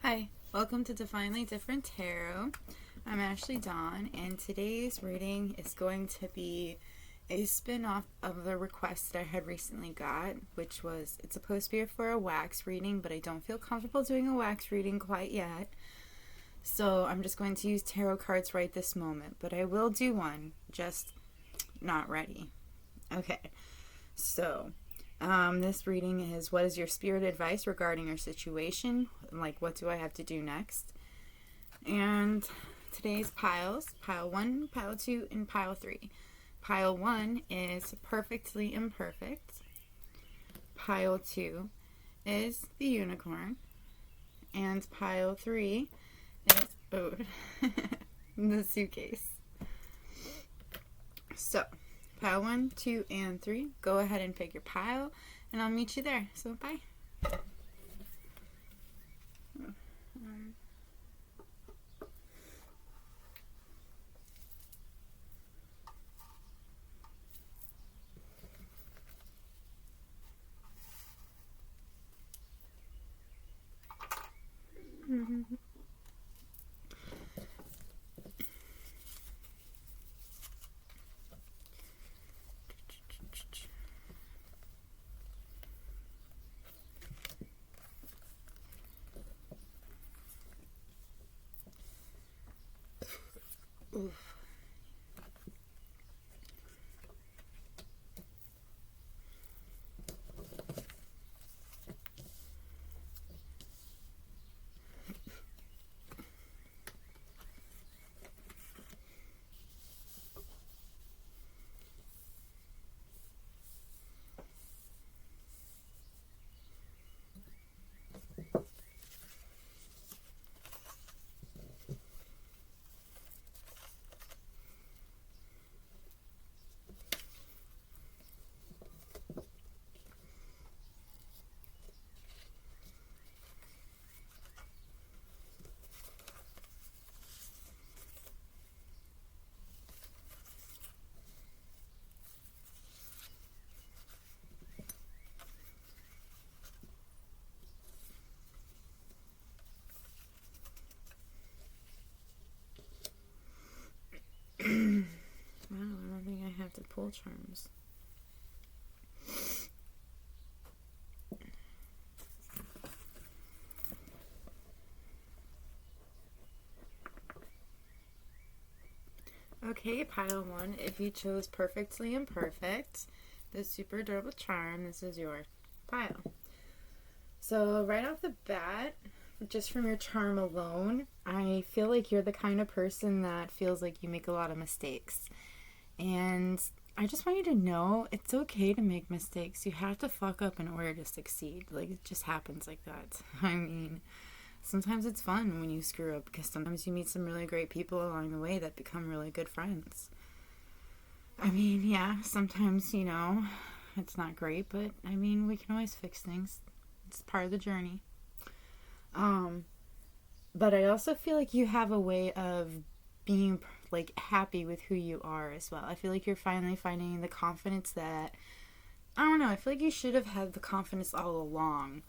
Hi, welcome to Divinely Different Tarot. I'm Ashley Dawn, and today's reading is going to be a spin-off of the request that I had recently got, which was, it's supposed to be for a wax reading, but I don't feel comfortable doing a wax reading quite yet. So I'm just going to use tarot cards right this moment, but I will do one, just not ready. Okay, so this reading is, what is your spirit advice regarding your situation? Like, what do I have to do next? And today's piles, pile 1, pile 2, and pile 3. Pile 1 is perfectly imperfect. Pile 2 is the unicorn. And pile 3 is the suitcase. So, pile 1, 2, and 3. Go ahead and pick your pile, and I'll meet you there. So, bye. Oof. Wow, I don't think I have to pull charms. Okay, pile 1, if you chose perfectly imperfect, the super durable charm, this is your pile. So right off the bat, just from your charm alone, I feel like you're the kind of person that feels like you make a lot of mistakes. And I just want you to know it's okay to make mistakes. You have to fuck up in order to succeed. Like, it just happens like that. I mean, sometimes it's fun when you screw up because sometimes you meet some really great people along the way that become really good friends. I mean, yeah, sometimes, it's not great, but I mean, we can always fix things. It's part of the journey. But I also feel like you have a way of being like happy with who you are as well. I feel like you're finally finding the confidence that, I don't know, I feel like you should have had the confidence all along.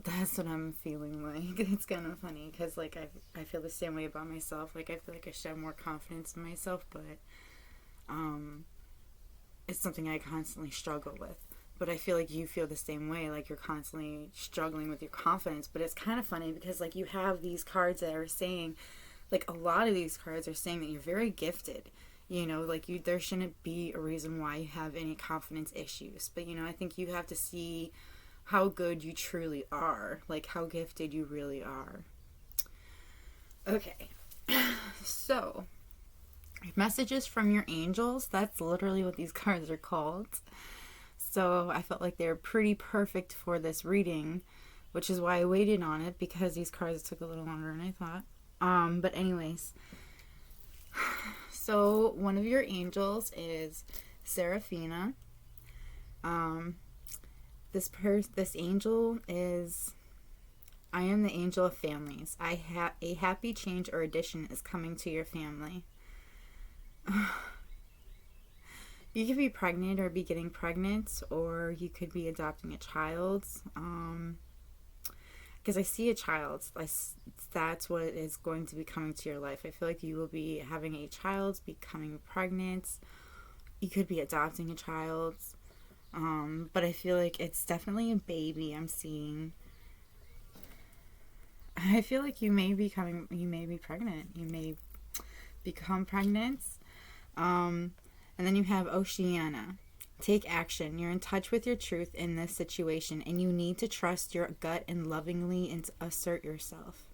That's what I'm feeling like. It's kind of funny because like I feel the same way about myself. Like, I feel like I should have more confidence in myself, but it's something I constantly struggle with. But I feel like you feel the same way, like you're constantly struggling with your confidence. But it's kind of funny because like you have these cards that are saying, like a lot of these cards are saying that you're very gifted. Like there shouldn't be a reason why you have any confidence issues. But I think you have to see how good you truly are, like how gifted you really are. Okay, so messages from your angels, that's literally what these cards are called. So I felt like they were pretty perfect for this reading, which is why I waited on it, because these cards took a little longer than I thought. But anyways, so one of your angels is Seraphina. This angel is, I am the angel of families. A happy change or addition is coming to your family. You could be pregnant or be getting pregnant, or you could be adopting a child. because I see a child. That's what is going to be coming to your life. I feel like you will be having a child, becoming pregnant. You could be adopting a child. But I feel like it's definitely a baby I'm seeing. I feel like you may be pregnant. You may become pregnant. And then you have Oceana. Take action. You're in touch with your truth in this situation, and you need to trust your gut and lovingly assert yourself.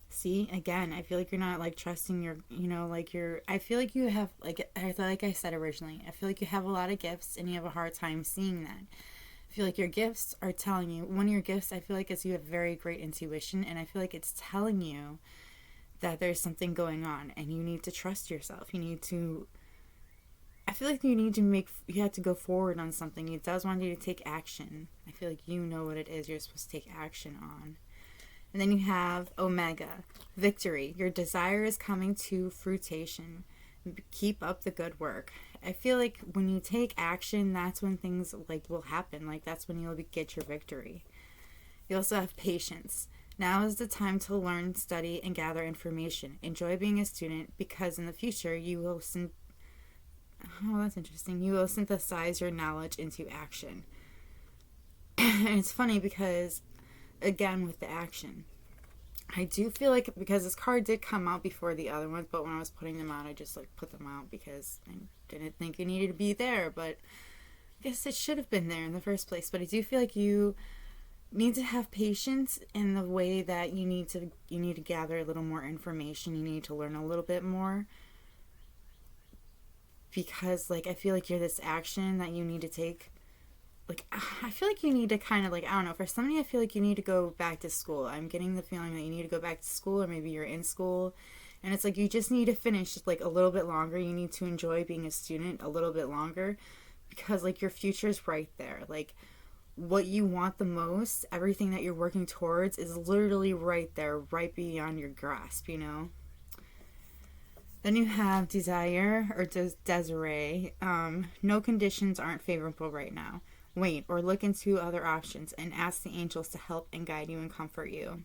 See, again, I feel like you're not like trusting your, I feel like you have, like I said originally, I feel like you have a lot of gifts and you have a hard time seeing that. I feel like your gifts are telling you, one of your gifts, I feel like, is you have very great intuition, and I feel like it's telling you that there's something going on and you need to trust yourself. I feel like you have to go forward on something. It does want you to take action. I feel like you know what it is you're supposed to take action on. And then you have Omega, victory. Your desire is coming to fruition. Keep up the good work. I feel like when you take action, that's when things will happen. That's when you'll get your victory. You also have patience. Now is the time to learn, study, and gather information. Enjoy being a student, because in the future you will that's interesting. You will synthesize your knowledge into action. And it's funny because, again, with the action, I do feel like, because this card did come out before the other ones, but when I was putting them out, I just put them out because I didn't think it needed to be there, but I guess it should have been there in the first place. But I do feel like you need to have patience in the way that you need to gather a little more information. You need to learn a little bit more, because I feel like you're this action that you need to take. I feel like you need to kind of I don't know, for somebody I feel like you need to go back to school. I'm getting the feeling that you need to go back to school, or maybe you're in school and it's you just need to finish a little bit longer. You need to enjoy being a student a little bit longer, because your future's right there. What you want the most, everything that you're working towards, is literally right there, right beyond your grasp, Then you have Desire, or Desiree. No conditions aren't favorable right now. Wait, or look into other options and ask the angels to help and guide you and comfort you.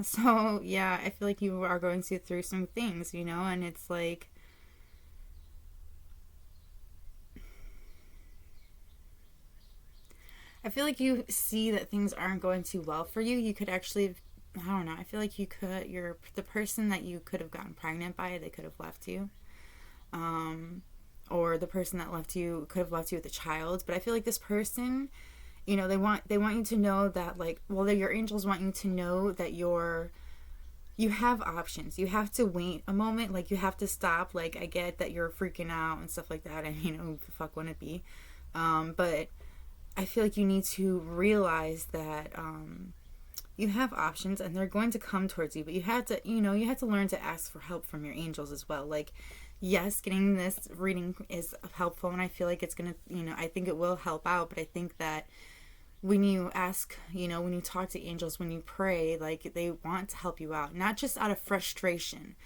So, yeah, I feel like you are going through some things, and it's I feel like you see that things aren't going too well for you. You could actually, I don't know, I feel like the person that you could have gotten pregnant by, they could have left you. Or the person that left you could have left you with a child. But I feel like this person, they want you to know that your angels want you to know that you have options. You have to wait a moment. You have to stop. I get that you're freaking out and stuff like that. I mean, who the fuck wouldn't it be? But I feel like you need to realize that you have options and they're going to come towards you. But you have to, learn to ask for help from your angels as well. Yes, getting this reading is helpful, and I feel like it's going to, I think it will help out, but I think that when you ask, when you talk to angels, when you pray, they want to help you out, not just out of frustration.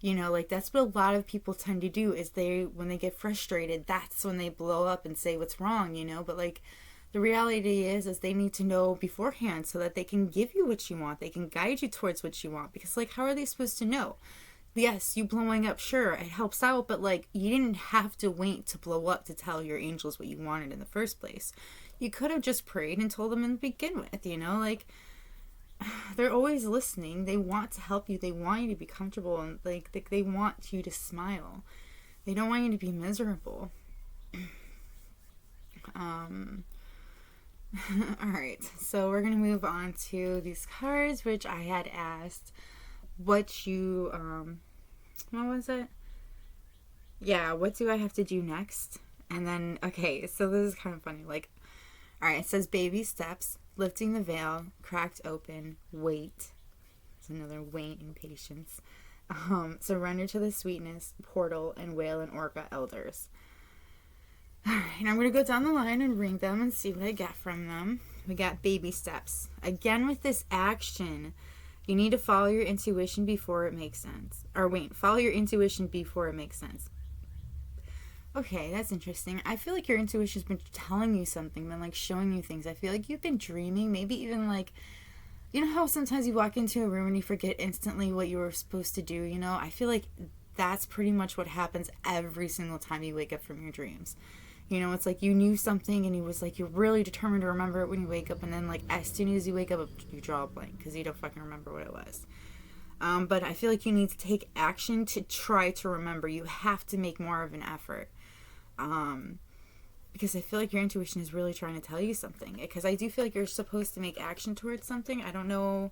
That's what a lot of people tend to do, is when they get frustrated, that's when they blow up and say what's wrong, but the reality is they need to know beforehand so that they can give you what you want. They can guide you towards what you want, because how are they supposed to know? Yes, you blowing up, sure, it helps out, but you didn't have to wait to blow up to tell your angels what you wanted in the first place. You could have just prayed and told them to begin with, they're always listening. They want to help you. They want you to be comfortable, and they want you to smile. They don't want you to be miserable. Alright, so we're going to move on to these cards, which I had asked what you, what was it? Yeah, what do I have to do next? And then, okay, so this is kind of funny. Alright, it says baby steps, lifting the veil, cracked open, wait. It's another wait and patience. Surrender to the sweetness, portal, and whale and orca elders. Alright, I'm going to go down the line and ring them and see what I get from them. We got baby steps. Again with this action. You need to follow your intuition before it makes sense. Or wait, follow your intuition before it makes sense. Okay, that's interesting. I feel like your intuition's been telling you something, been like showing you things. I feel like you've been dreaming, maybe even like, you know how sometimes you walk into a room and you forget instantly what you were supposed to do, you know? I feel like that's pretty much what happens every single time you wake up from your dreams. You know, it's like you knew something and you was like, you're really determined to remember it when you wake up, and then like as soon as you wake up, you draw a blank because you don't fucking remember what it was. But I feel like you need to take action to try to remember. You have to make more of an effort. Because I feel like your intuition is really trying to tell you something. Because I do feel like you're supposed to make action towards something. I don't know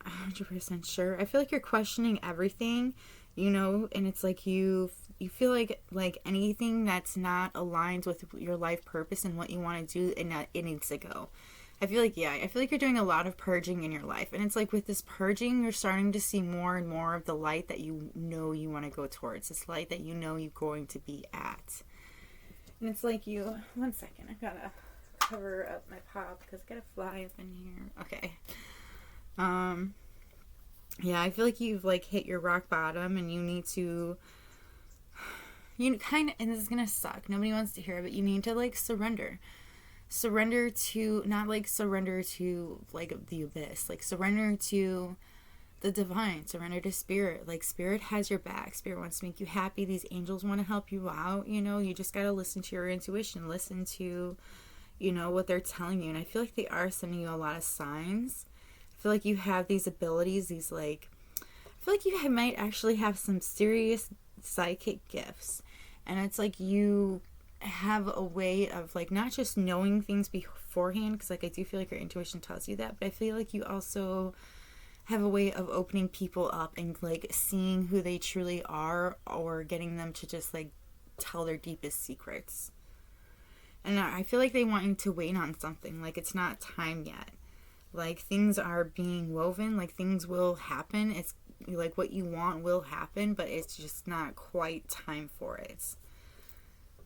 100% sure. I feel like you're questioning everything, you know, and it's like you feel like anything that's not aligned with your life purpose and what you want to do, it needs to go. I feel like you're doing a lot of purging in your life. And it's like with this purging, you're starting to see more and more of the light that you know you want to go towards. This light that you know you're going to be at. And it's like one second, I gotta cover up my pop because I got a fly up in here. Okay. Yeah, I feel like you've like hit your rock bottom and you need to, and this is gonna suck. Nobody wants to hear it, but you need to like surrender to, not like surrender to like the abyss, like surrender to the divine, surrender to spirit. Like spirit has your back. Spirit wants to make you happy. These angels want to help you out. You know, you just got to listen to your intuition, listen to, you know, what they're telling you. And I feel like they are sending you a lot of signs. I feel like you have these abilities, I feel like you might actually have some serious psychic gifts. And it's like you have a way of like not just knowing things beforehand, because like I do feel like your intuition tells you that, but I feel like you also have a way of opening people up and like seeing who they truly are, or getting them to just like tell their deepest secrets. And I feel like they want you to wait on something, like it's not time yet. Like things are being woven, like things will happen. It's like what you want will happen, but it's just not quite time for it.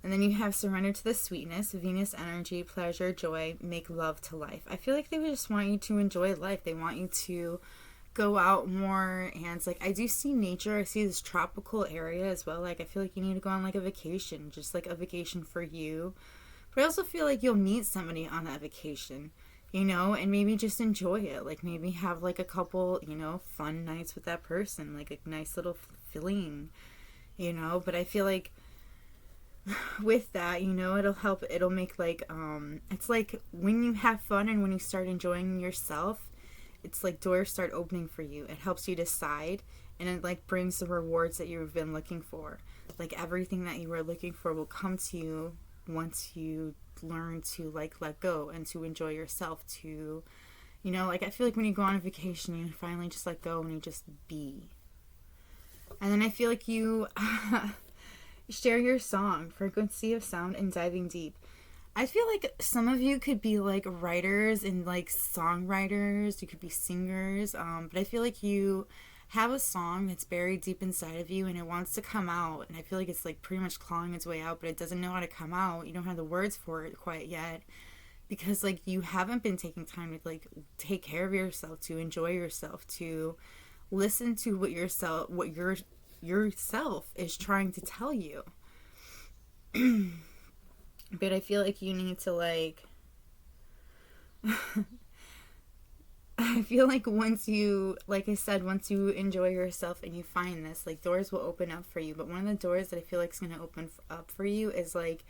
And then you have surrender to the sweetness, Venus energy, pleasure, joy, make love to life. I feel like they just want you to enjoy life. They want you to go out more, and it's like I do see nature. I see this tropical area as well. Like I feel like you need to go on like a vacation, just like a vacation for you. But I also feel like you'll meet somebody on that vacation, you know, and maybe just enjoy it. Like maybe have like a couple, you know, fun nights with that person, like a nice little feeling, you know. But I feel like with that, you know, it'll make like it's like when you have fun and when you start enjoying yourself, it's like doors start opening for you. It helps you decide, and it like brings the rewards that you've been looking for. Like everything that you were looking for will come to you once you learn to like let go and to enjoy yourself, to, you know, like I feel like when you go on a vacation, you finally just let go and you just be. And then I feel like you share your song, frequency of sound and diving deep. I feel like some of you could be like writers and like songwriters. You could be singers. But I feel like you have a song that's buried deep inside of you and it wants to come out. And I feel like it's like pretty much clawing its way out, but it doesn't know how to come out. You don't have the words for it quite yet, because like you haven't been taking time to like take care of yourself, to enjoy yourself, to listen to what yourself is trying to tell you. But I feel like you need to like I feel like once you, like I said, once you enjoy yourself and you find this, like doors will open up for you. But one of the doors that I feel like is going to open up for you is like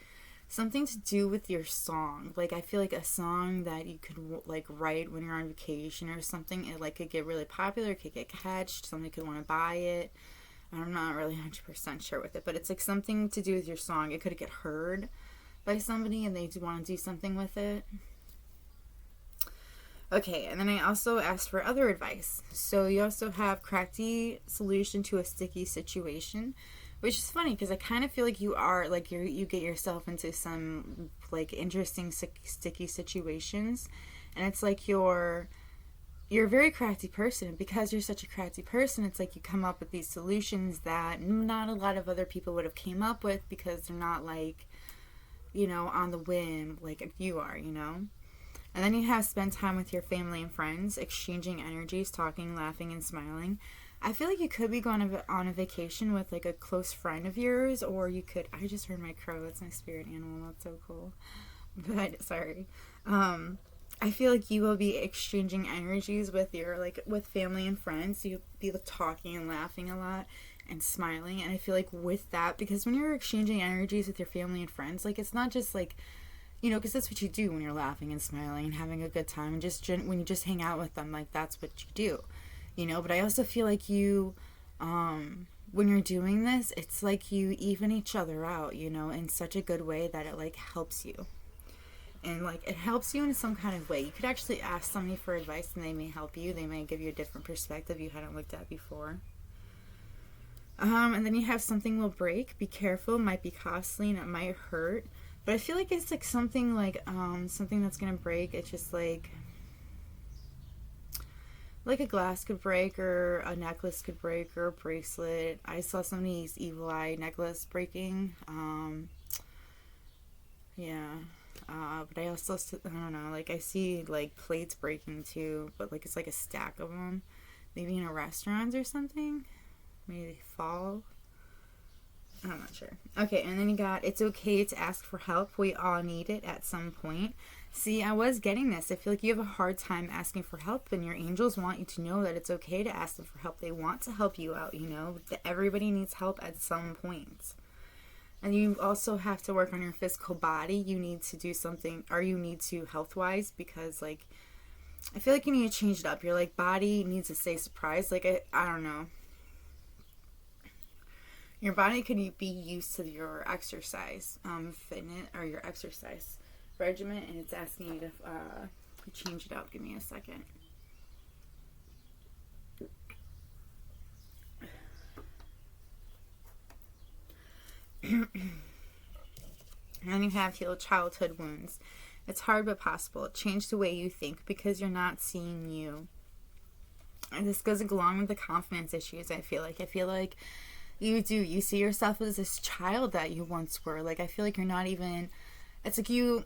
something to do with your song. Like I feel like a song that you could like write when you're on vacation or something, it like could get really popular, it could get catched, somebody could want to buy it. I'm not really 100% sure with it, but it's like something to do with your song. It could get heard by somebody and they want to do something with it. Okay, and then I also asked for other advice. So you also have crafty solution to a sticky situation, which is funny because I kind of feel like you are like you get yourself into some like interesting sticky situations, and it's like you're a very crafty person, and because you're such a crafty person, it's like you come up with these solutions that not a lot of other people would have came up with, because they're not like, you know, on the whim like you are, you know. And then you have spend time with your family and friends, exchanging energies, talking, laughing, and smiling. I feel like you could be going on a vacation with like a close friend of yours, or you could, I just heard my crow, that's my spirit animal, that's so cool. But, sorry. I feel like you will be exchanging energies with your, like, with family and friends. You'll be talking and laughing a lot and smiling. And I feel like with that, because when you're exchanging energies with your family and friends, like, it's not just like, you know, because that's what you do when you're laughing and smiling and having a good time. And just when you just hang out with them, like, that's what you do, you know. But I also feel like you, when you're doing this, it's like you even each other out, you know, in such a good way that it, like, helps you. And, like, it helps you in some kind of way. You could actually ask somebody for advice and they may help you. They may give you a different perspective you hadn't looked at before. And then you have something will break. Be careful. It might be costly and it might hurt. But I feel like it's, like, something, like, something that's going to break. It's just, like a glass could break, or a necklace could break, or a bracelet. I saw somebody's evil eye necklace breaking. Yeah. But I also, I don't know, like, I see, like, plates breaking, too, but, like, it's, like, a stack of them, maybe in a restaurant or something, maybe they fall, I'm not sure. Okay, and then you got, it's okay to ask for help, we all need it at some point. See, I was getting this, I feel like you have a hard time asking for help, and your angels want you to know that it's okay to ask them for help. They want to help you out, you know, that everybody needs help at some point. And you also have to work on your physical body. You need to do something, or you need to health-wise, because, like, I feel like you need to change it up. Your, like, body needs to stay surprised. Like, I don't know. Your body could be used to your exercise fitness, or your exercise regimen, and it's asking you to change it up. Give me a second. And then you have healed childhood wounds. It's hard but possible. Change the way you think because you're not seeing you. And this goes along with the confidence issues, I feel like. You see yourself as this child that you once were. Like, I feel like you're not even, it's like you,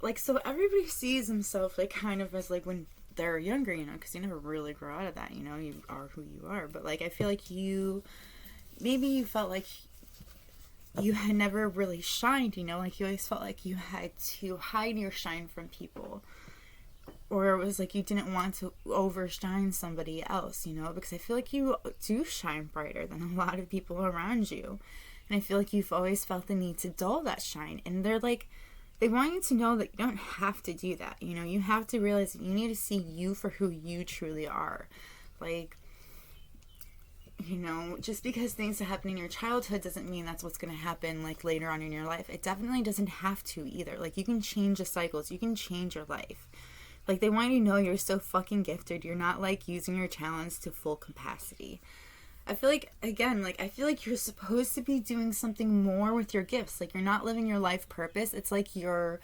like, so everybody sees themselves, like, kind of as, like, when they're younger, you know, because you never really grow out of that, you know, you are who you are. But, like, I feel like maybe you felt like you had never really shined, you know, like, you always felt like you had to hide your shine from people, or it was like you didn't want to overshine somebody else, you know, because I feel like you do shine brighter than a lot of people around you, and I feel like you've always felt the need to dull that shine, and they're like, they want you to know that you don't have to do that, you know, you have to realize that you need to see you for who you truly are. Like, you know, just because things happen in your childhood doesn't mean that's what's going to happen, like, later on in your life. It definitely doesn't have to either. Like, you can change the cycles. You can change your life. Like, they want you to know you're so fucking gifted. You're not, like, using your talents to full capacity. I feel like, again, like, I feel like you're supposed to be doing something more with your gifts. Like, you're not living your life purpose. It's like you're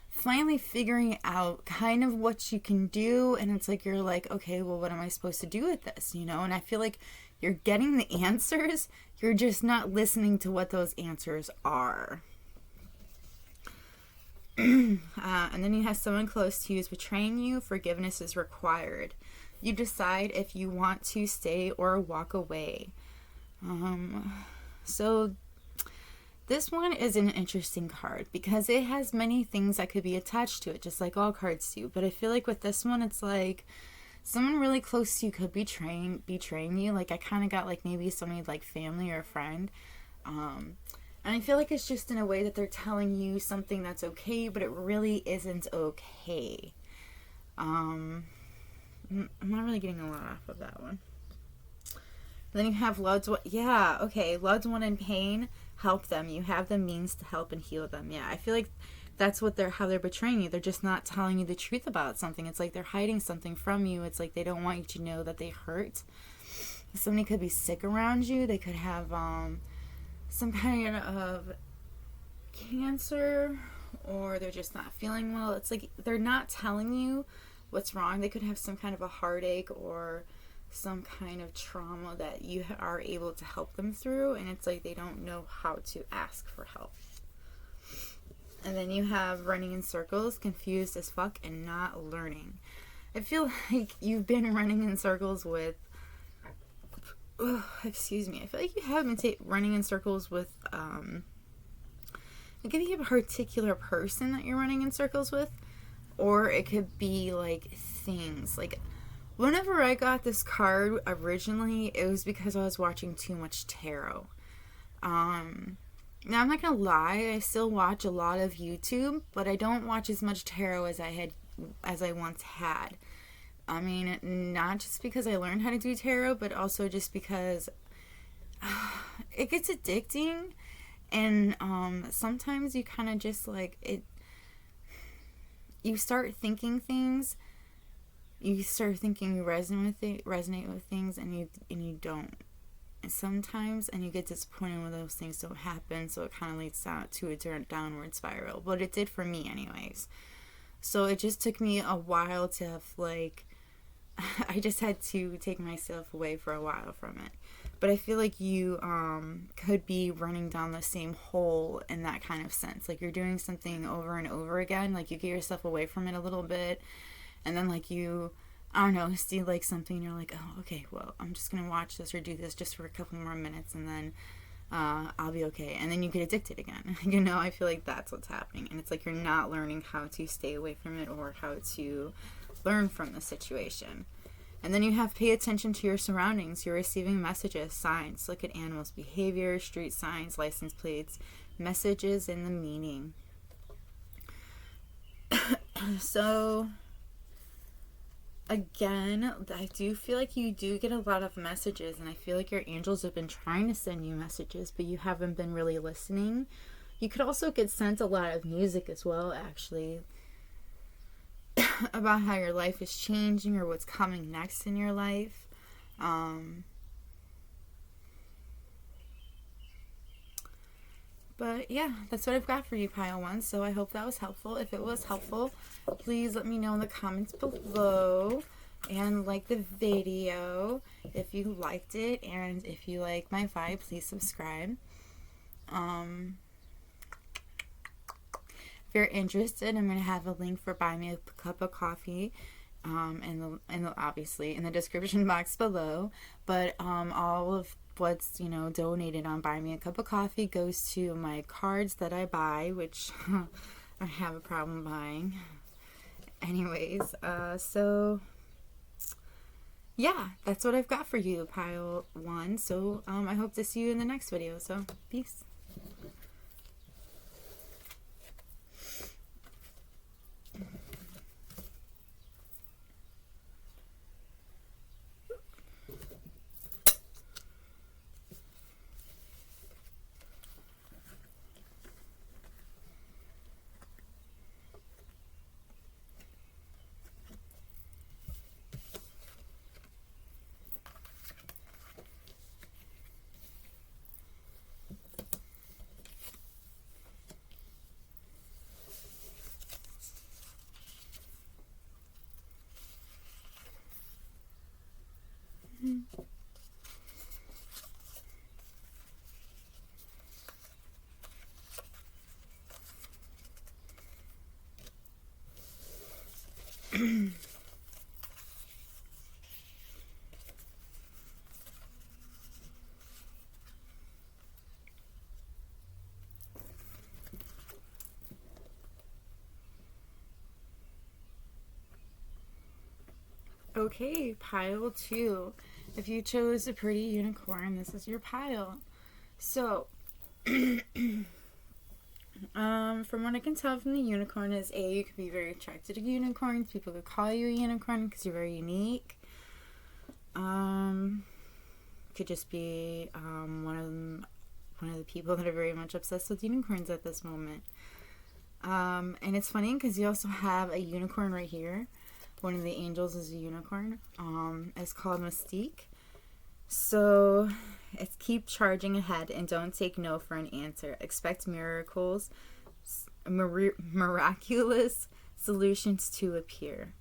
finally figuring out kind of what you can do, and it's like you're like, okay, well, what am I supposed to do with this, you know? And I feel like you're getting the answers, you're just not listening to what those answers are. And then you have someone close to you is betraying you. Forgiveness is required. You decide if you want to stay or walk away. So this one is an interesting card because it has many things that could be attached to it, just like all cards do. But I feel like with this one, it's like someone really close to you could be betraying you. Like, I kind of got, like, maybe somebody, like, family or a friend. And I feel like it's just in a way that they're telling you something that's okay, but it really isn't okay. I'm not really getting a lot off of that one. Then you have loved one. Yeah, okay. Loved one in pain. Help them. You have the means to help and heal them. Yeah, I feel like that's how they're betraying you. They're just not telling you the truth about something. It's like they're hiding something from you. It's like they don't want you to know that they hurt. Somebody could be sick around you. They could have some kind of cancer, or they're just not feeling well. It's like they're not telling you what's wrong. They could have some kind of a heartache or some kind of trauma that you are able to help them through, and it's like they don't know how to ask for help. And then you have running in circles, confused as fuck, and not learning. I feel like you've been running in circles with... excuse me. I feel like you have been running in circles with... it could be a particular person that you're running in circles with. Or it could be, like, things. Like, whenever I got this card originally, it was because I was watching too much tarot. Now, I'm not gonna lie, I still watch a lot of YouTube, but I don't watch as much tarot as I once had. I mean, not just because I learned how to do tarot, but also just because it gets addicting, and sometimes you kind of just like it. You start thinking things. You start thinking you resonate with things, and you don't. Sometimes, and you get disappointed when those things don't happen, so it kind of leads to a downward spiral. But it did for me anyways. So it just took me a while to have, like, I just had to take myself away for a while from it. But I feel like you could be running down the same hole in that kind of sense. Like, you're doing something over and over again, like you get yourself away from it a little bit, and then like you, I don't know, see like something and you're like, oh, okay, well, I'm just going to watch this or do this just for a couple more minutes, and then I'll be okay. And then you get addicted again. You know, I feel like that's what's happening. And it's like you're not learning how to stay away from it or how to learn from the situation. And then you have pay attention to your surroundings. You're receiving messages, signs. Look at animals' behavior, street signs, license plates, messages and the meaning. So... again, I do feel like you do get a lot of messages, and I feel like your angels have been trying to send you messages, but you haven't been really listening. You could also get sent a lot of music as well, actually, about how your life is changing or what's coming next in your life. But yeah, that's what I've got for you, Pile 1. So I hope that was helpful. If it was helpful, please let me know in the comments below. And like the video if you liked it. And if you like my vibe, please subscribe. If you're interested, I'm going to have a link for Buy Me a Cup of Coffee. Obviously in the description box below. But all of what's, donated on Buy Me a Cup of Coffee goes to my cards that I buy, which I have a problem buying. Anyways, so yeah, that's what I've got for you, Pile 1. So I hope to see you in the next video. So peace. Okay, Pile 2. If you chose a pretty unicorn, this is your pile. So, from what I can tell from the unicorn is you could be very attracted to unicorns. People could call you a unicorn because you're very unique. Could just be one of the people that are very much obsessed with unicorns at this moment. And it's funny because you also have a unicorn right here. One of the angels is a unicorn. It's called Mystique. So it's keep charging ahead and don't take no for an answer. Expect miracles, miraculous solutions to appear.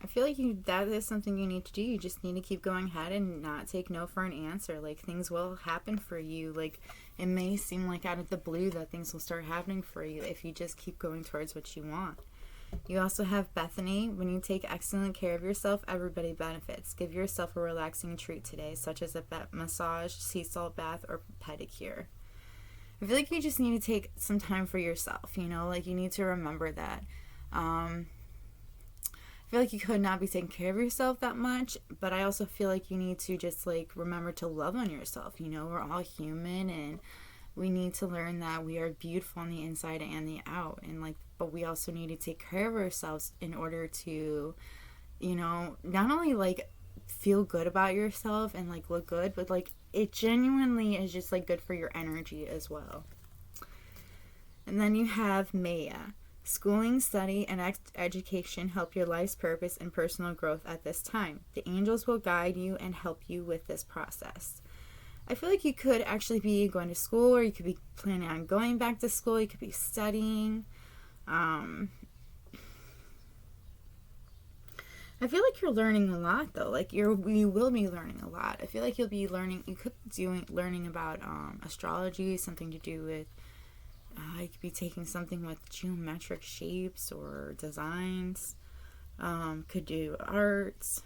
I feel like that is something you need to do. You just need to keep going ahead and not take no for an answer. Like, things will happen for you. Like, it may seem like out of the blue that things will start happening for you if you just keep going towards what you want. You also have Bethany. When you take excellent care of yourself, everybody benefits. Give yourself a relaxing treat today, such as a massage, sea salt bath, or pedicure. I feel like you just need to take some time for yourself, like you need to remember that. I feel like you could not be taking care of yourself that much, but I also feel like you need to just remember to love on yourself. We're all human, and we need to learn that we are beautiful on the inside and the out, and but we also need to take care of ourselves in order to, not only feel good about yourself and look good, but it genuinely is just good for your energy as well. And then you have Maya. Schooling, study, and education help your life's purpose and personal growth at this time. The angels will guide you and help you with this process. I feel like you could actually be going to school, or you could be planning on going back to school. You could be studying. I feel like you're learning a lot, though. You will be learning a lot. I feel like you could be learning about astrology, something to do with, you could be taking something with geometric shapes or designs. Could do arts.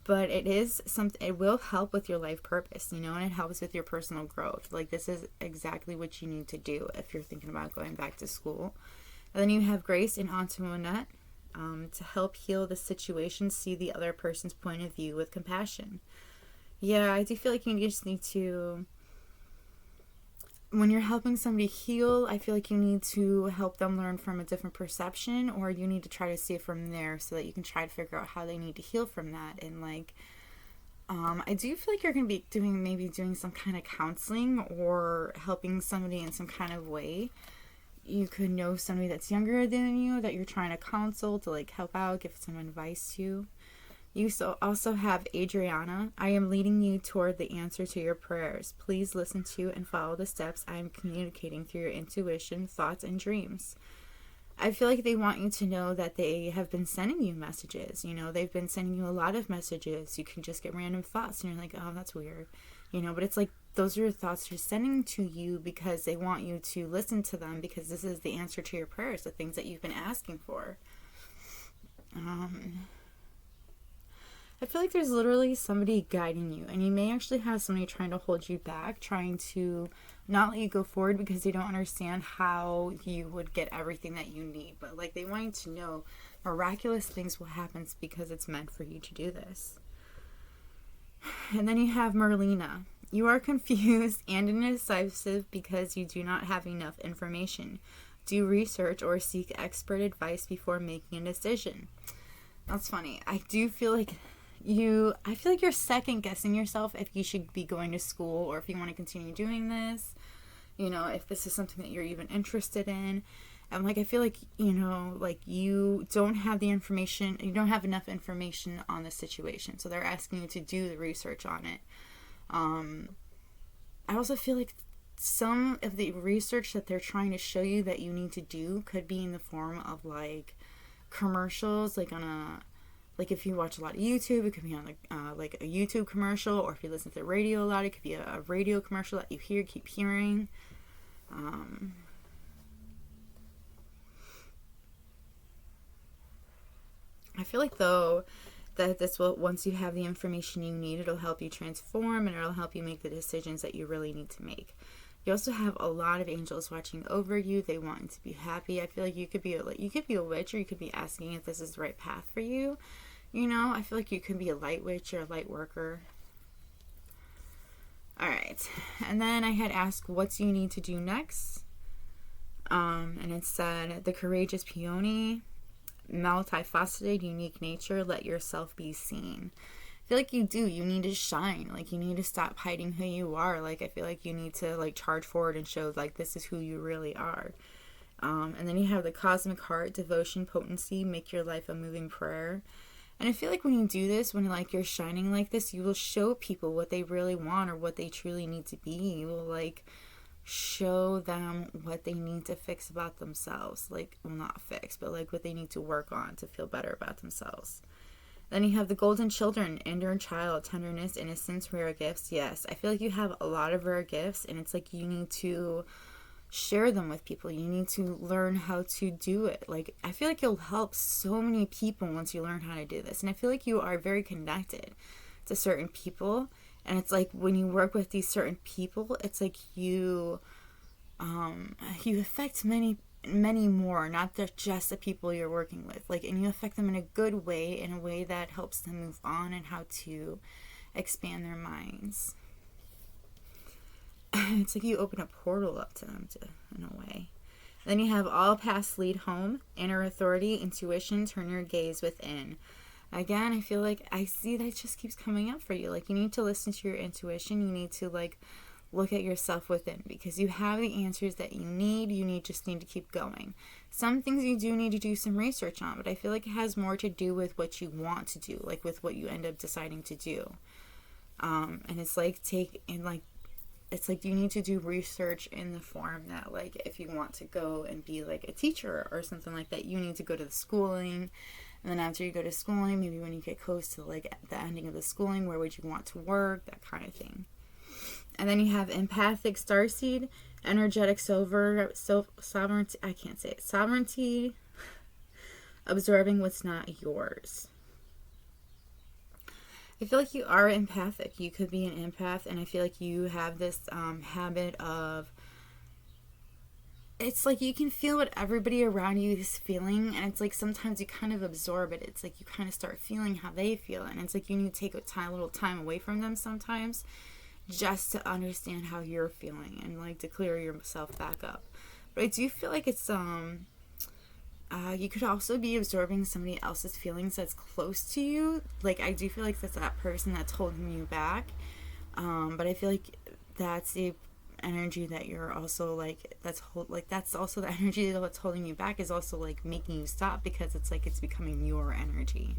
But it will help with your life purpose, and it helps with your personal growth. This is exactly what you need to do if you're thinking about going back to school. And then you have Grace and Antoinette. To help heal the situation, see the other person's point of view with compassion. Yeah, I do feel like you just need to, when you're helping somebody heal, I feel like you need to help them learn from a different perception, or you need to try to see it from there so that you can try to figure out how they need to heal from that. And I do feel like you're going to be doing some kind of counseling or helping somebody in some kind of way. You could know somebody that's younger than you that you're trying to counsel, to help out, give some advice to. You also have Adriana. I am leading you toward the answer to your prayers. Please listen to and follow the steps I am communicating through your intuition, thoughts, and dreams. I feel like they want you to know that they have been sending you messages. They've been sending you a lot of messages. You can just get random thoughts, and you're like, oh, that's weird. But it's those are your thoughts they're sending to you because they want you to listen to them, because this is the answer to your prayers, the things that you've been asking for. I feel like there's literally somebody guiding you, and you may actually have somebody trying to hold you back, trying to not let you go forward because they don't understand how you would get everything that you need. But they want you to know miraculous things will happen because it's meant for you to do this. And then you have Merlina. You are confused and indecisive because you do not have enough information. Do research or seek expert advice before making a decision. That's funny. I feel like you're second guessing yourself if you should be going to school or if you want to continue doing this. If this is something that you're even interested in. And I feel like, you don't have the information, you don't have enough information on the situation. So they're asking you to do the research on it. I also feel like some of the research that they're trying to show you that you need to do could be in the form of commercials, if you watch a lot of YouTube, it could be on a YouTube commercial, or if you listen to the radio a lot, it could be a radio commercial that you keep hearing. I feel like, though, that this will, once you have the information you need, it'll help you transform, and it'll help you make the decisions that you really need to make. You also have a lot of angels watching over you. They want you to be happy. I feel like you could be a witch, or you could be asking if this is the right path for you. I feel like you could be a light witch or a light worker. All right. And then I had asked, what do you need to do next? And it said, the courageous peony, multifaceted, unique nature, let yourself be seen. I feel like you need to shine. You need to stop hiding who you are. I feel like you need to charge forward and show this is who you really are. And then you have the cosmic heart, devotion, potency, make your life a moving prayer. And I feel like when you do this, when you're shining like this, you will show people what they really want or what they truly need to be. You will show them what they need to fix about themselves. Like, well, not fix, but like what they need to work on to feel better about themselves. Then you have the golden children, inner child, tenderness, innocence, rare gifts. Yes, I feel like you have a lot of rare gifts, and it's like you need to share them with people. You need to learn how to do it. Like, I feel like you'll help so many people once you learn how to do this. And I feel like you are very connected to certain people. And it's like when you work with these certain people, it's like you affect many more, not just the people you're working with. Like, and you affect them in a good way, in a way that helps them move on and how to expand their minds. It's like you open a portal up to them, in a way. Then you have all paths lead home, inner authority, intuition, turn your gaze within. Again, I feel like I see that just keeps coming up for you. Like, you need to listen to your intuition. You need to, like, look at yourself within, because you have the answers that you need. You just need to keep going. Some things you do need to do some research on, but I feel like it has more to do with what you want to do, like with what you end up deciding to do. And it's like it's like you need to do research in the form that, like, if you want to go and be like a teacher or something like that, you need to go to the schooling. And then after you go to schooling, maybe when you get close to like the ending of the schooling, where would you want to work, that kind of thing. And then you have empathic starseed, energetic sovereignty. I can't say it. Sovereignty, absorbing what's not yours. I feel like you are empathic. You could be an empath, and I feel like you have this habit of, it's like you can feel what everybody around you is feeling, and it's like sometimes you kind of absorb it. It's like you kind of start feeling how they feel, and it's like you need to take a little time away from them sometimes just to understand how you're feeling and like to clear yourself back up. But I do feel like it's you could also be absorbing somebody else's feelings that's close to you. Like, I do feel like that's that person that's holding you back. But I feel like that's the energy that you're also like, that's also the energy that's holding you back, is also like making you stop, because it's like it's becoming your energy.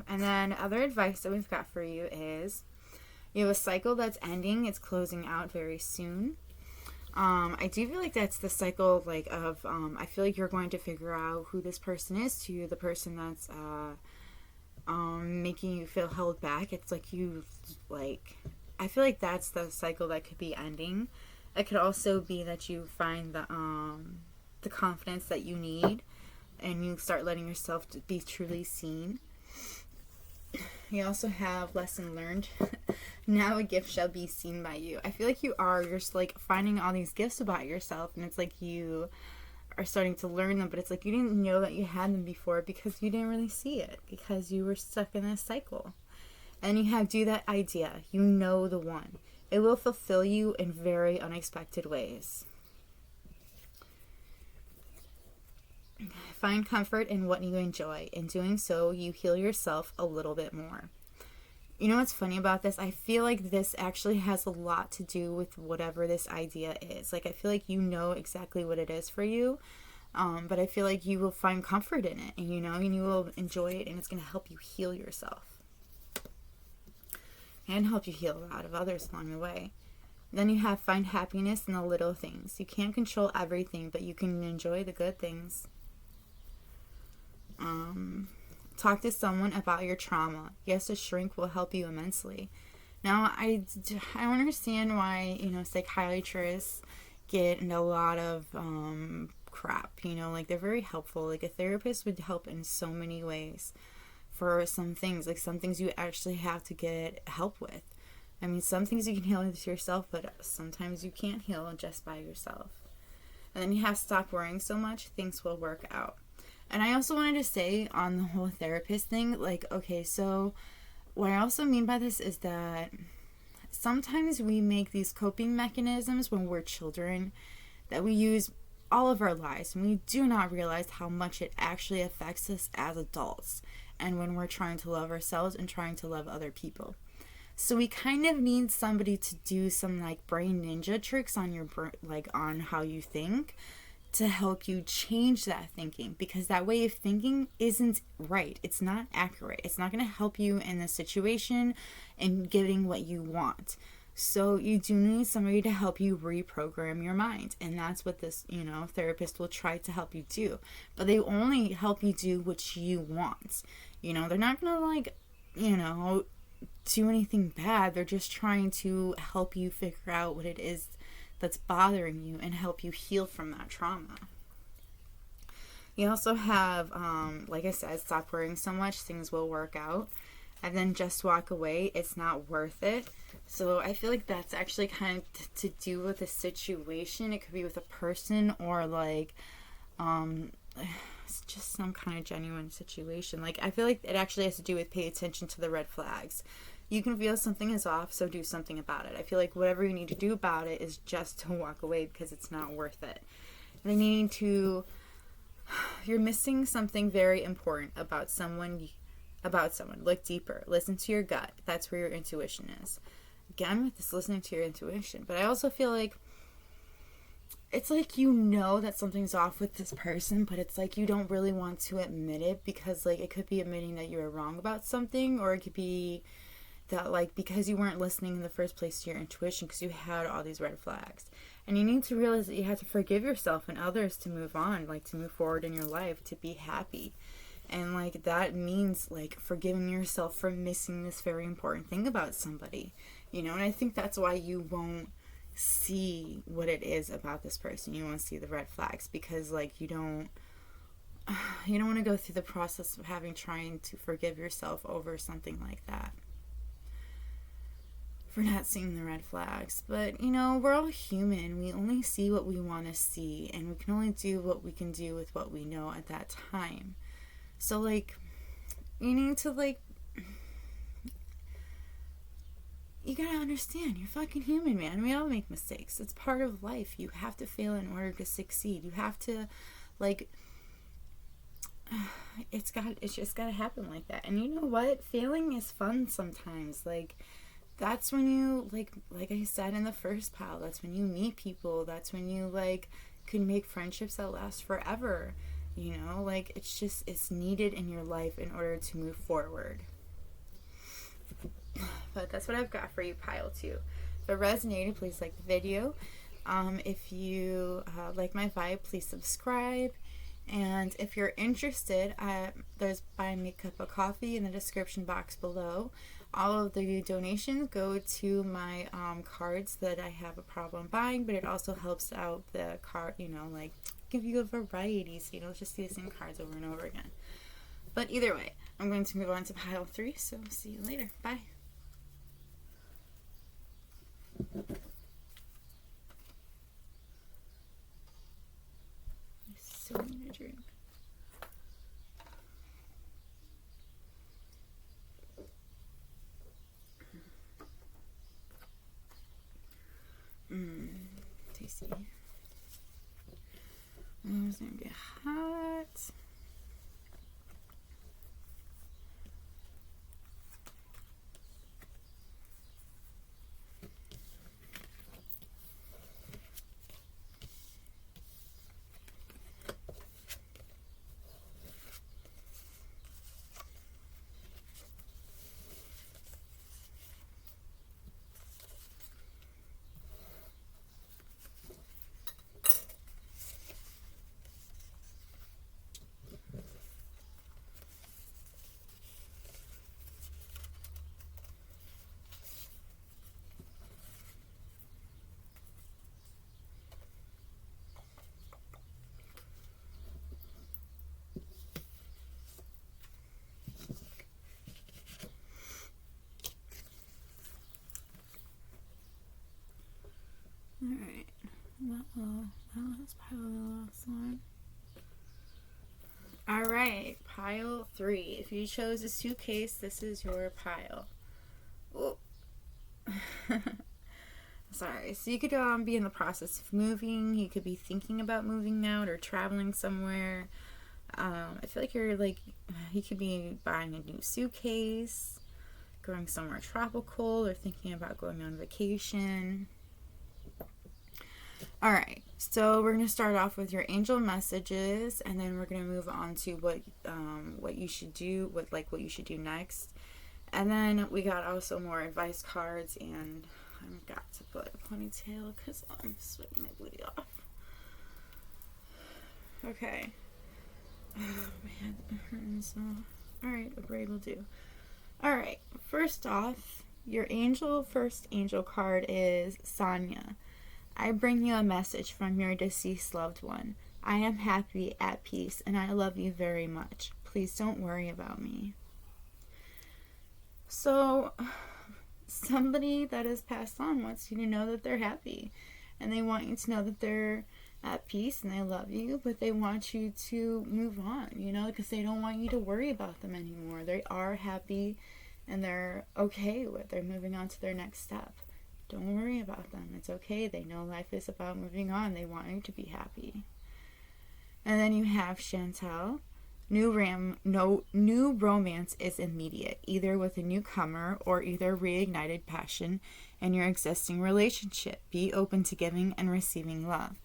And then other advice that we've got for you is, you have a cycle that's ending. It's closing out very soon. I do feel like that's the cycle, like, of, I feel like you're going to figure out who this person is to you, the person that's, making you feel held back. It's like you, like, I feel like that's the cycle that could be ending. It could also be that you find the confidence that you need, and you start letting yourself be truly seen. You also have lesson learned. Now a gift shall be seen by you. I feel like you're just like finding all these gifts about yourself, and it's like you are starting to learn them, but it's like you didn't know that you had them before because you didn't really see it, because you were stuck in this cycle. And you have do that idea. You know the one. It will fulfill you in very unexpected ways. Find comfort in what you enjoy. In doing so, you heal yourself a little bit more. You know what's funny about this? I feel like this actually has a lot to do with whatever this idea is. Like, I feel like you know exactly what it is for you, but I feel like you will find comfort in it, and you will enjoy it, and it's going to help you heal yourself and help you heal a lot of others along the way. Then you have find happiness in the little things. You can't control everything, but you can enjoy the good things. Talk to someone about your trauma. Yes, a shrink will help you immensely. Now, I don't understand why, psychiatrists get in a lot of crap, like they're very helpful. Like, a therapist would help in so many ways for some things. Like, some things you actually have to get help with. I mean, some things you can heal with yourself, but sometimes you can't heal just by yourself. And then you have stop worrying so much, things will work out. And I also wanted to say on the whole therapist thing, like, okay, so what I also mean by this is that sometimes we make these coping mechanisms when we're children that we use all of our lives, and we do not realize how much it actually affects us as adults, and when we're trying to love ourselves and trying to love other people. So we kind of need somebody to do some like brain ninja tricks on your on how you think, to help you change that thinking, because that way of thinking isn't right. It's not accurate. It's not going to help you in the situation and getting what you want. So you do need somebody to help you reprogram your mind. And that's what this, therapist will try to help you do. But they only help you do what you want. They're not going to do anything bad. They're just trying to help you figure out what it is that's bothering you and help you heal from that trauma. You also have, like I said, stop worrying so much, things will work out. And then just walk away, it's not worth it. So I feel like that's actually kind of to do with a situation. It could be with a person or it's just some kind of genuine situation. I feel like it actually has to do with pay attention to the red flags. You can feel something is off, so do something about it. I feel like whatever you need to do about it is just to walk away because it's not worth it. And you're missing something very important about someone. Look deeper. Listen to your gut. That's where your intuition is. Again, with this listening to your intuition. But I also feel like it's like that something's off with this person, but it's like you don't really want to admit it because it could be admitting that you were wrong about something, or it could be that because you weren't listening in the first place to your intuition because you had all these red flags. And you need to realize that you have to forgive yourself and others to move on, to move forward in your life, to be happy. And that means forgiving yourself for missing this very important thing about somebody, and I think that's why you won't see what it is about this person. You won't see the red flags because you don't want to go through the process of trying to forgive yourself over something like that, for not seeing the red flags. But we're all human. We only see what we want to see, and we can only do what we can do with what we know at that time. So you need to you gotta understand, you're fucking human, man. We all make mistakes. It's part of life. You have to fail in order to succeed. You have to it's just gotta happen like that. And you know what? Failing is fun sometimes. That's when you like I said in the first pile, that's when you meet people. That's when you can make friendships that last forever. It's needed in your life in order to move forward. But that's what I've got for you, pile 2. If it resonated, please like the video. If you like my vibe, please subscribe. And if you're interested, there's buy me a cup of coffee in the description box below. All of the donations go to my cards that I have a problem buying, but it also helps out the card, give you a variety, so you don't just see the same cards over and over again. But either way, I'm going to move on to pile 3, so see you later. Bye. I so need a drink. Tasty. It's gonna get hot. Alright, let's pile the last one. Alright, pile 3. If you chose a suitcase, this is your pile. Oh. Sorry. So you could be in the process of moving. You could be thinking about moving out or traveling somewhere. I feel like you could be buying a new suitcase, going somewhere tropical, or thinking about going on vacation. Alright, so we're going to start off with your angel messages, and then we're going to move on to what you should do, what you should do next. And then we got also more advice cards and I've got to put a ponytail because I'm sweating my booty off. Okay. Oh man, it hurts. Alright, a braid will do. Alright, first off, your first angel card is Sonia. I bring you a message from your deceased loved one. I am happy, at peace, and I love you very much. Please don't worry about me. So, somebody that has passed on wants you to know that they're happy. And they want you to know that they're at peace and they love you, but they want you to move on, because they don't want you to worry about them anymore. They are happy and they're okay they're moving on to their next step. Don't worry about them. It's okay. They know life is about moving on. They want you to be happy. And then you have Chantel. New romance is immediate, either with a newcomer or either reignited passion in your existing relationship. Be open to giving and receiving love.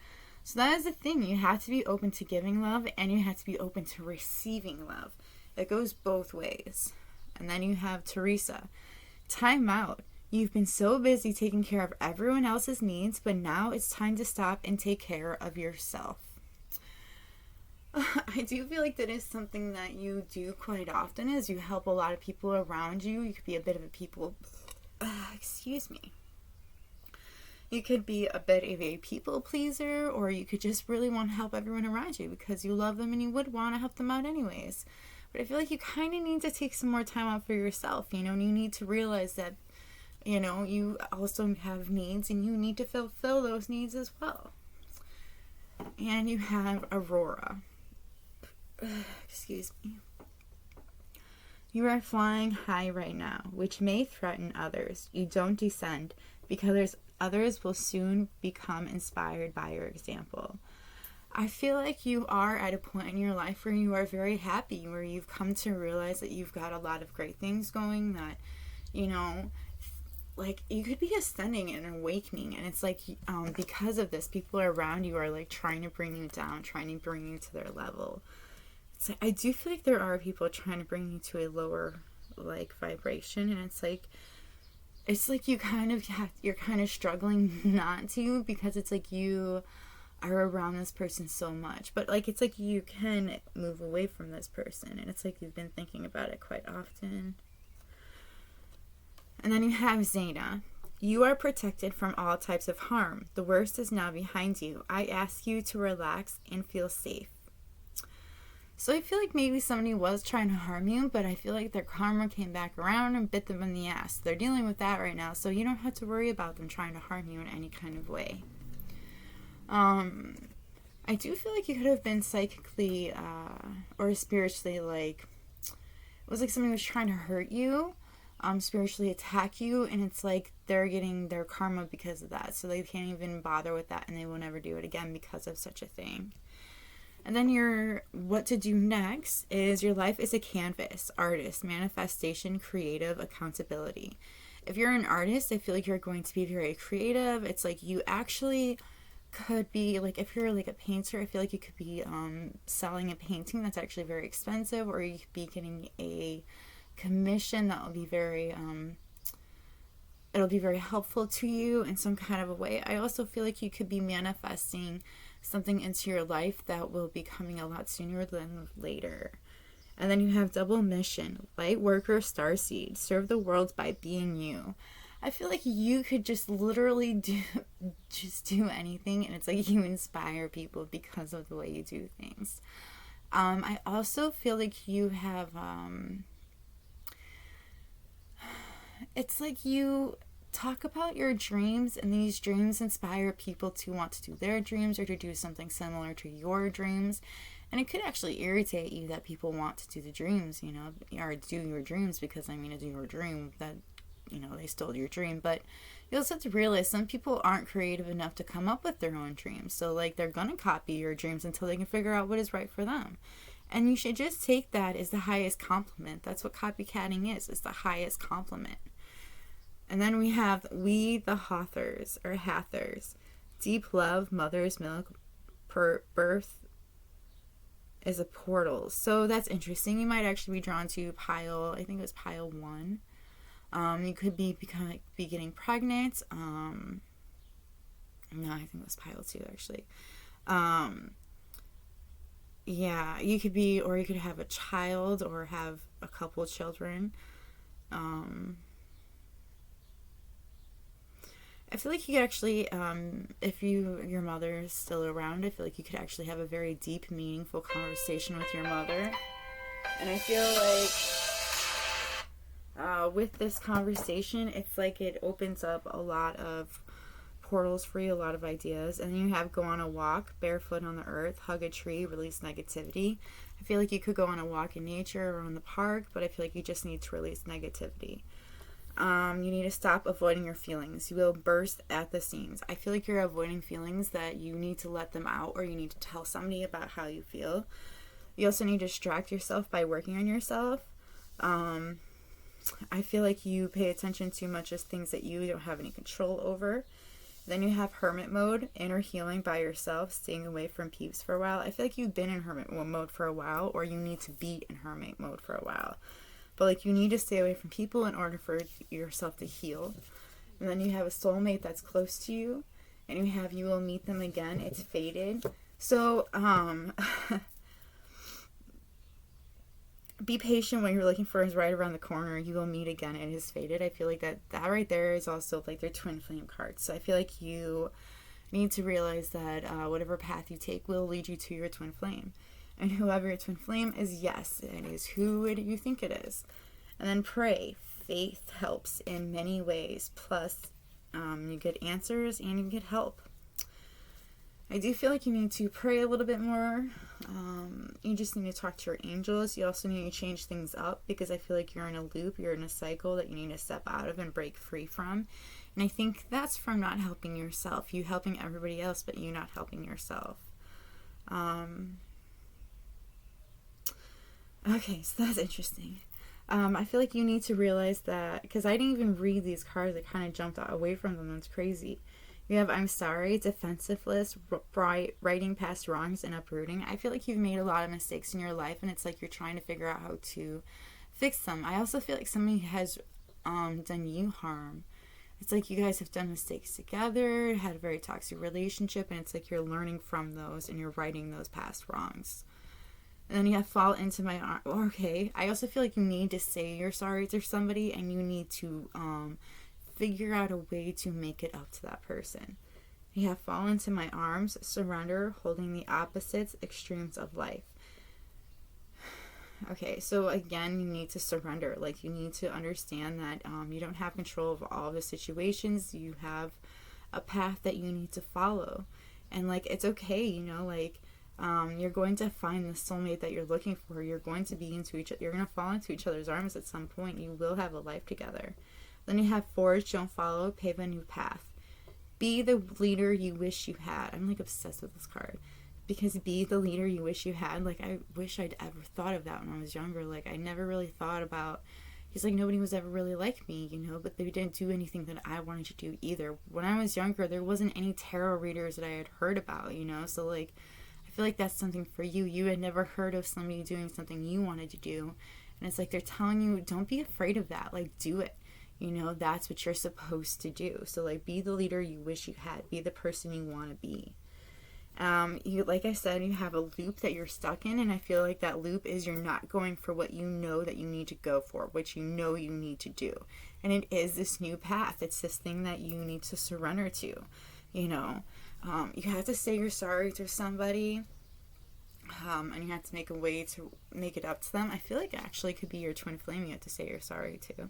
So that is the thing. You have to be open to giving love and you have to be open to receiving love. It goes both ways. And then you have Teresa. Time out. You've been so busy taking care of everyone else's needs, but now it's time to stop and take care of yourself. I do feel like that is something that you do quite often, is you help a lot of people around you. You could be a bit of a You could be a bit of a people pleaser, or you could just really want to help everyone around you because you love them and you would want to help them out anyways. But I feel like you kind of need to take some more time out for yourself, and you need to realize that, you also have needs and you need to fulfill those needs as well. And you have Aurora. Excuse me. You are flying high right now, which may threaten others. You don't descend because others will soon become inspired by your example. I feel like you are at a point in your life where you are very happy, where you've come to realize that you've got a lot of great things going, that, like you could be ascending and awakening, and it's like because of this, people around you are like trying to bring you down, trying to bring you to their level. It's like, I do feel like there are people trying to bring you to a lower vibration, and it's like you're kind of struggling not to, because it's like you are around this person so much, but it's like you can move away from this person, and it's like you've been thinking about it quite often. And then you have Zaina. You are protected from all types of harm. The worst is now behind you. I ask you to relax and feel safe. So I feel like maybe somebody was trying to harm you, but I feel like their karma came back around and bit them in the ass. They're dealing with that right now, so you don't have to worry about them trying to harm you in any kind of way. I do feel like you could have been psychically or spiritually it was like somebody was trying to hurt you, spiritually attack you, and it's like they're getting their karma because of that, so they can't even bother with that, and they will never do it again because of such a thing. And then what to do next is your life is a canvas, artist, manifestation, creative, accountability. If you're an artist, I feel like you're going to be very creative. It's like you actually could be, if you're a painter, I feel like you could be selling a painting that's actually very expensive, or you could be getting a commission that will be very it'll be very helpful to you in some kind of a way. I also feel like you could be manifesting something into your life that will be coming a lot sooner than later. And then you have double mission, light worker, starseed, serve the world by being you. I feel like you could just literally do anything, and it's like you inspire people because of the way you do things. I also feel like you have it's like you talk about your dreams, and these dreams inspire people to want to do their dreams or to do something similar to your dreams. And it could actually irritate you that people want to do the dreams, or do your dreams, because it's your dream that, they stole your dream. But you also have to realize some people aren't creative enough to come up with their own dreams. So they're going to copy your dreams until they can figure out what is right for them. And you should just take that as the highest compliment. That's what copycatting is. It's the highest compliment. And then we have we the Hathors, or Hathors. Deep love, mother's milk, birth is a portal. So that's interesting. You might actually be drawn to pile 1. You could be getting pregnant. No, I think that's pile 2 actually. Yeah, you could be, or you could have a child or have a couple of children. I feel like you could actually, if your mother is still around, I feel like you could actually have a very deep, meaningful conversation with your mother. And I feel like with this conversation, it's like it opens up a lot of portals for you, a lot of ideas. And then you have go on a walk, barefoot on the earth, hug a tree, release negativity. I feel like you could go on a walk in nature or in the park, but I feel like you just need to release negativity. You need to stop avoiding your feelings. You will burst at the seams. I feel like you're avoiding feelings that you need to let them out, or you need to tell somebody about how you feel. You also need to distract yourself by working on yourself. I feel like you pay attention too much to things that you don't have any control over. Then you have hermit mode, inner healing by yourself, staying away from peeps for a while. I feel like you've been in hermit mode for a while, or you need to be in hermit mode for a while. But like you need to stay away from people in order for yourself to heal. And then you have a soulmate that's close to you, and you have you will meet them again. It's fated. So be patient. What you're looking for is right around the corner. You will meet again. It is fated. I feel like that right there is also like their twin flame cards. So I feel like you need to realize that whatever path you take will lead you to your twin flame. And whoever your twin flame is, yes, it is who you think it is. And then pray. Faith helps in many ways. Plus, you get answers and you get help. I do feel like you need to pray a little bit more. You just need to talk to your angels. You also need to change things up because I feel like you're in a loop. You're in a cycle that you need to step out of and break free from. And I think that's from not helping yourself. You helping everybody else, but you not helping yourself. Okay, so that's interesting. I feel like you need to realize that, because I didn't even read these cards, I kind of jumped away from them. That's crazy. You have I'm sorry, defensiveness, writing past wrongs, and uprooting. I feel like you've made a lot of mistakes in your life, and it's like you're trying to figure out how to fix them. I also feel like somebody has done you harm. It's like you guys have done mistakes together, had a very toxic relationship, and it's like you're learning from those, and you're righting those past wrongs. And then you have fall into my arm. Okay, I also feel like you need to say you're sorry to somebody, and you need to figure out a way to make it up to that person. You have fall into my arms, surrender, holding the opposites, extremes of life. Okay, so again, you need to surrender. Like, you need to understand that you don't have control of all the situations. You have a path that you need to follow. And, like, it's okay, you know, like, you're going to find the soulmate that you're looking for. You're going to be into each other. You're going to fall into each other's arms at some point. You will have a life together. Then you have forge, don't follow, pave a new path. Be the leader you wish you had. I'm like obsessed with this card. Because be the leader you wish you had. Like, I wish I'd ever thought of that when I was younger. Like, I never really thought about, he's like, nobody was ever really like me, you know, but they didn't do anything that I wanted to do either. When I was younger, there wasn't any tarot readers that I had heard about, you know, so like, I feel like that's something for you. You had never heard of somebody doing something you wanted to do. And it's like, they're telling you, don't be afraid of that. Like, do it. You know, that's what you're supposed to do. So, like, be the leader you wish you had. Be the person you want to be. You, like I said, you have a loop that you're stuck in, and I feel like that loop is you're not going for what you know that you need to go for, what you know you need to do. And it is this new path. It's this thing that you need to surrender to, you know. You have to say you're sorry to somebody, and you have to make a way to make it up to them. I feel like it actually could be your twin flame you have to say you're sorry to.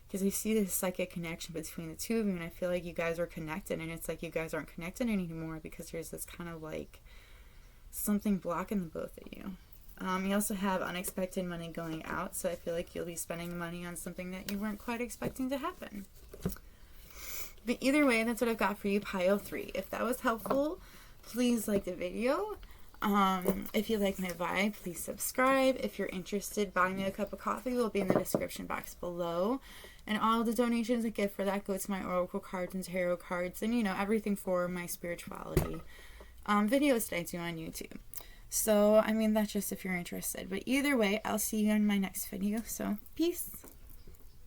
Because I see this psychic connection between the two of you, and I feel like you guys are connected, and it's like you guys aren't connected anymore because there's this kind of like something blocking the both of you. You also have unexpected money going out, so I feel like you'll be spending money on something that you weren't quite expecting to happen. But either way, that's what I've got for you, pile 3. If that was helpful, please like the video. If you like my vibe, please subscribe. If you're interested, buy me a cup of coffee will be in the description box below. And all the donations I get for that go to my oracle cards and tarot cards and, you know, everything for my spirituality videos that I do on YouTube. So, I mean, that's just if you're interested. But either way, I'll see you in my next video. So, peace.